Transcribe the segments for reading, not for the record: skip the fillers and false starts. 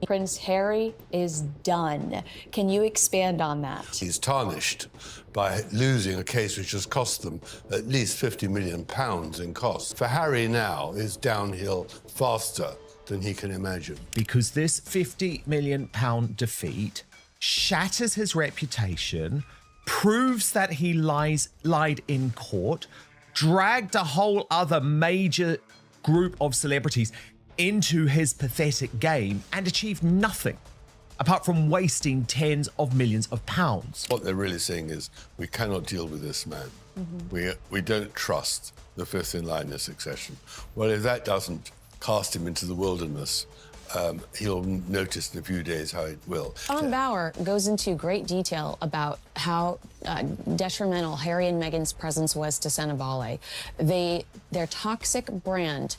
Prince Harry is done. Can you expand on that? He's tarnished by losing a case which has cost them at least £50 million in costs. For Harry now is downhill faster than he can imagine. Because this £50 million defeat shatters his reputation, proves that he lied in court, dragged a whole other major group of celebrities into his pathetic game and achieved nothing apart from wasting tens of millions of pounds. What they're really saying is, we cannot deal with this man. We don't trust the fifth in line of succession. Well, if that doesn't cast him into the wilderness, he'll notice in a few days how it will. Tom Bauer goes into great detail about how detrimental Harry and Meghan's presence was to Senevale. Their toxic brand,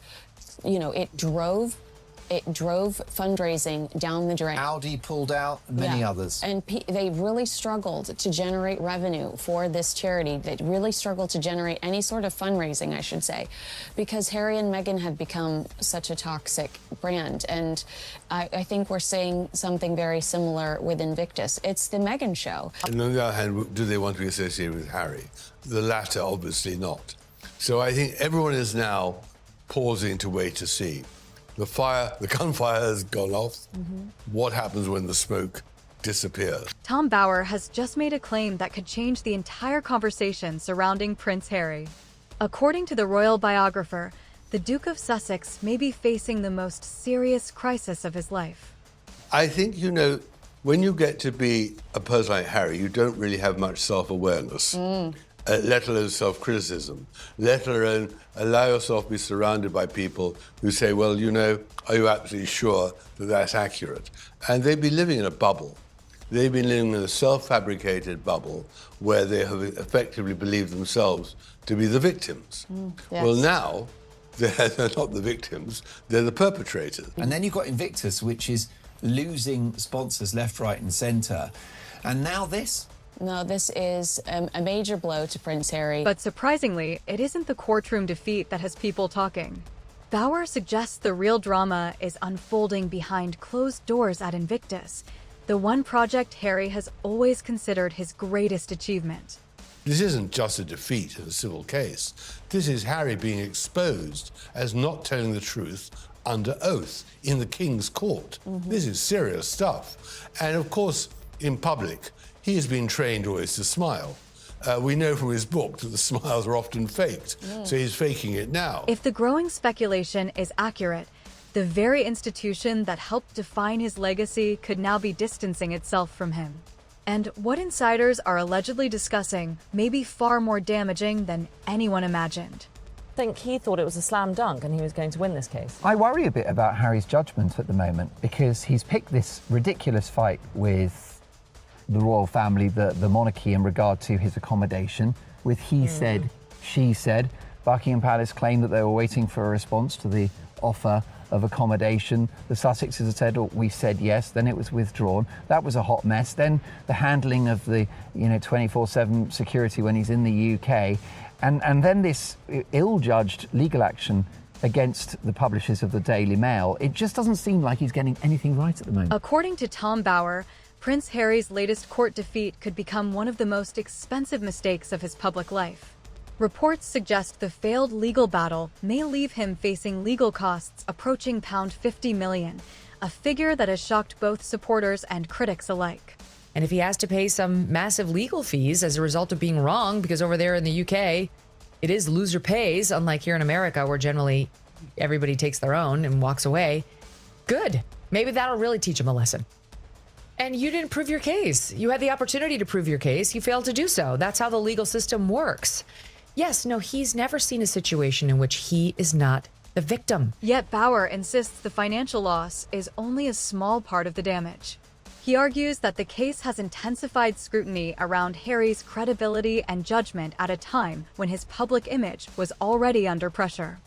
you know, it drove fundraising down the drain. Audi pulled out, many others. And they really struggled to generate revenue for this charity. They really struggled to generate any sort of fundraising, I should say, because Harry and Meghan had become such a toxic brand. And I think we're seeing something very similar with Invictus. It's the Meghan show. And on the other hand, do they want to be associated with Harry? The latter, obviously not. So I think everyone is now pausing to wait to see. The gunfire has gone off. What happens when the smoke disappears? Tom Bauer has just made a claim that could change the entire conversation surrounding Prince Harry. According to the royal biographer, the Duke of Sussex may be facing the most serious crisis of his life. I think, you know, when you get to be a person like Harry, you don't really have much self-awareness. Let alone self-criticism, let alone allow yourself to be surrounded by people who say, well, you know, are you absolutely sure that that's accurate? And they've been living in a bubble. They've been living in a self-fabricated bubble where they have effectively believed themselves to be the victims. Yes. Well, now, they're not the victims, they're the perpetrators. And then you've got Invictus, which is losing sponsors left, right and centre. And now this. No, this is a major blow to Prince Harry. But surprisingly, it isn't the courtroom defeat that has people talking. Bauer suggests the real drama is unfolding behind closed doors at Invictus, the one project Harry has always considered his greatest achievement. This isn't just a defeat in a civil case. This is Harry being exposed as not telling the truth under oath in the King's court. This is serious stuff. And of course, in public, he has been trained always to smile. We know from his book that the smiles are often faked, so he's faking it now. If the growing speculation is accurate, the very institution that helped define his legacy could now be distancing itself from him. And what insiders are allegedly discussing may be far more damaging than anyone imagined. I think he thought it was a slam dunk and he was going to win this case. I worry a bit about Harry's judgment at the moment because he's picked this ridiculous fight with the royal family, the monarchy, in regard to his accommodation, with he said, she said. Buckingham Palace claimed that they were waiting for a response to the offer of accommodation. The Sussexes had said, oh, we said yes, then it was withdrawn. That was a hot mess. Then the handling of the 24/7 security when he's in the UK. And then this ill-judged legal action against the publishers of the Daily Mail. It just doesn't seem like he's getting anything right at the moment. According to Tom Bauer, Prince Harry's latest court defeat could become one of the most expensive mistakes of his public life. Reports suggest the failed legal battle may leave him facing legal costs approaching £50 million, a figure that has shocked both supporters and critics alike. And if he has to pay some massive legal fees as a result of being wrong, because over there in the UK, it is loser pays, unlike here in America, where generally everybody takes their own and walks away, good. Maybe that'll really teach him a lesson. And you didn't prove your case. You had the opportunity to prove your case. You failed to do so. That's how the legal system works. Yes, no, he's never seen a situation in which he is not the victim. Yet Bauer insists the financial loss is only a small part of the damage. He argues that the case has intensified scrutiny around Harry's credibility and judgment at a time when his public image was already under pressure.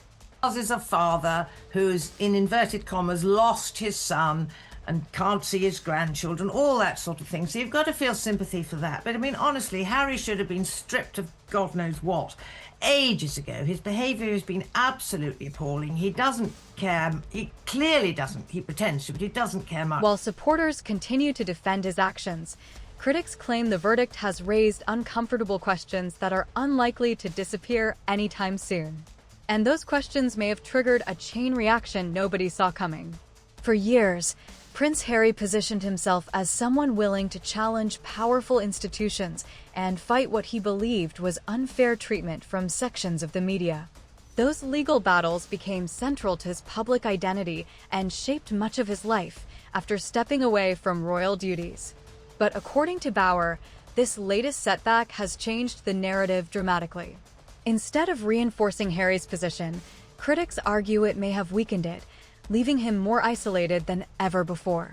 Charles is a father who's, in inverted commas, lost his son and can't see his grandchildren, all that sort of thing. So you've got to feel sympathy for that. But I mean, honestly, Harry should have been stripped of God knows what ages ago. His behaviour has been absolutely appalling. He doesn't care. He clearly doesn't. He pretends to, but he doesn't care much. While supporters continue to defend his actions, critics claim the verdict has raised uncomfortable questions that are unlikely to disappear anytime soon. And those questions may have triggered a chain reaction nobody saw coming. For years, Prince Harry positioned himself as someone willing to challenge powerful institutions and fight what he believed was unfair treatment from sections of the media. Those legal battles became central to his public identity and shaped much of his life after stepping away from royal duties. But according to Bauer, this latest setback has changed the narrative dramatically. Instead of reinforcing Harry's position, critics argue it may have weakened it, leaving him more isolated than ever before.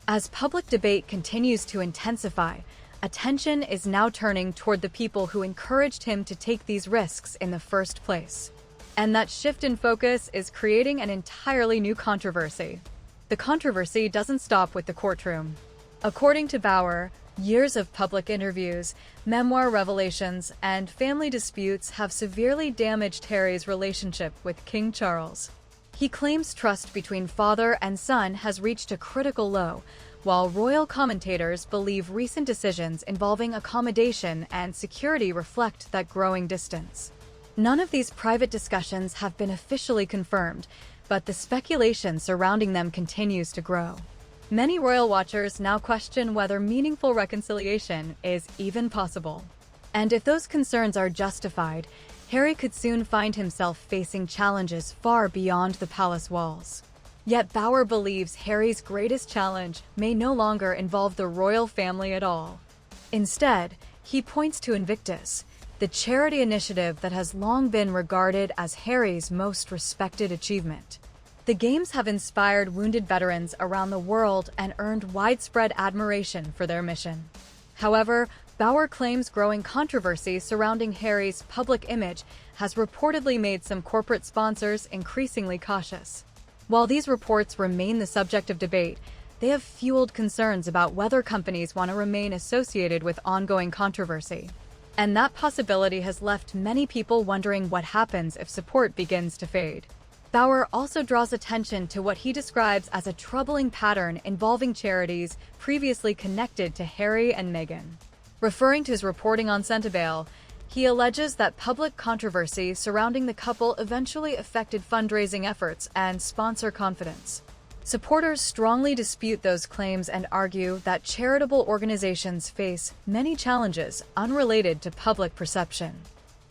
As public debate continues to intensify, attention is now turning toward the people who encouraged him to take these risks in the first place. And that shift in focus is creating an entirely new controversy. The controversy doesn't stop with the courtroom. According to Bauer, years of public interviews, memoir revelations, and family disputes have severely damaged Harry's relationship with King Charles. He claims trust between father and son has reached a critical low, while royal commentators believe recent decisions involving accommodation and security reflect that growing distance. None of these private discussions have been officially confirmed, but the speculation surrounding them continues to grow. Many royal watchers now question whether meaningful reconciliation is even possible. And if those concerns are justified, Harry could soon find himself facing challenges far beyond the palace walls. Yet Bauer believes Harry's greatest challenge may no longer involve the royal family at all. Instead, he points to Invictus, the charity initiative that has long been regarded as Harry's most respected achievement. The Games have inspired wounded veterans around the world and earned widespread admiration for their mission. However, Bauer claims growing controversy surrounding Harry's public image has reportedly made some corporate sponsors increasingly cautious. While these reports remain the subject of debate, they have fueled concerns about whether companies want to remain associated with ongoing controversy. And that possibility has left many people wondering what happens if support begins to fade. Bauer also draws attention to what he describes as a troubling pattern involving charities previously connected to Harry and Meghan. Referring to his reporting on Centibale, he alleges that public controversy surrounding the couple eventually affected fundraising efforts and sponsor confidence. Supporters strongly dispute those claims and argue that charitable organizations face many challenges unrelated to public perception.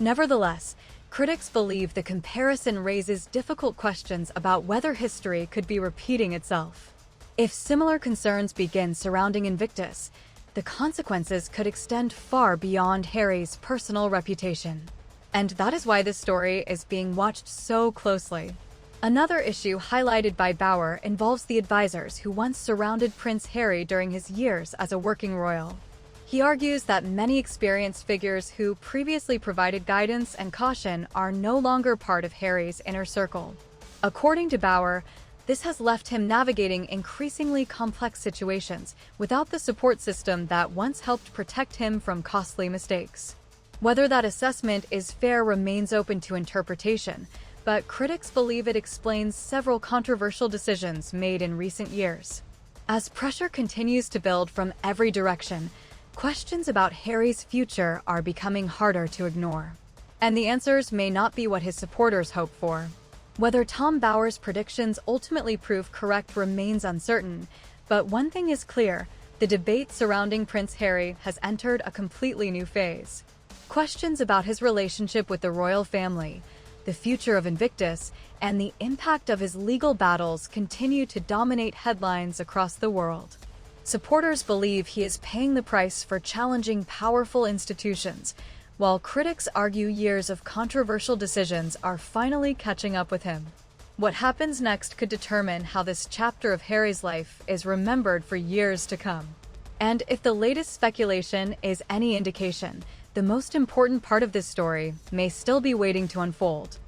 Nevertheless, critics believe the comparison raises difficult questions about whether history could be repeating itself. If similar concerns begin surrounding Invictus, the consequences could extend far beyond Harry's personal reputation. And that is why this story is being watched so closely. Another issue highlighted by Bauer involves the advisors who once surrounded Prince Harry during his years as a working royal. He argues that many experienced figures who previously provided guidance and caution are no longer part of Harry's inner circle. According to Bauer, this has left him navigating increasingly complex situations without the support system that once helped protect him from costly mistakes. Whether that assessment is fair remains open to interpretation, but critics believe it explains several controversial decisions made in recent years. As pressure continues to build from every direction, questions about Harry's future are becoming harder to ignore. And the answers may not be what his supporters hope for. Whether Tom Bauer's predictions ultimately prove correct remains uncertain, but one thing is clear: the debate surrounding Prince Harry has entered a completely new phase. Questions about his relationship with the royal family, the future of Invictus, and the impact of his legal battles continue to dominate headlines across the world. Supporters believe he is paying the price for challenging powerful institutions, while critics argue years of controversial decisions are finally catching up with him. What happens next could determine how this chapter of Harry's life is remembered for years to come. And if the latest speculation is any indication, the most important part of this story may still be waiting to unfold.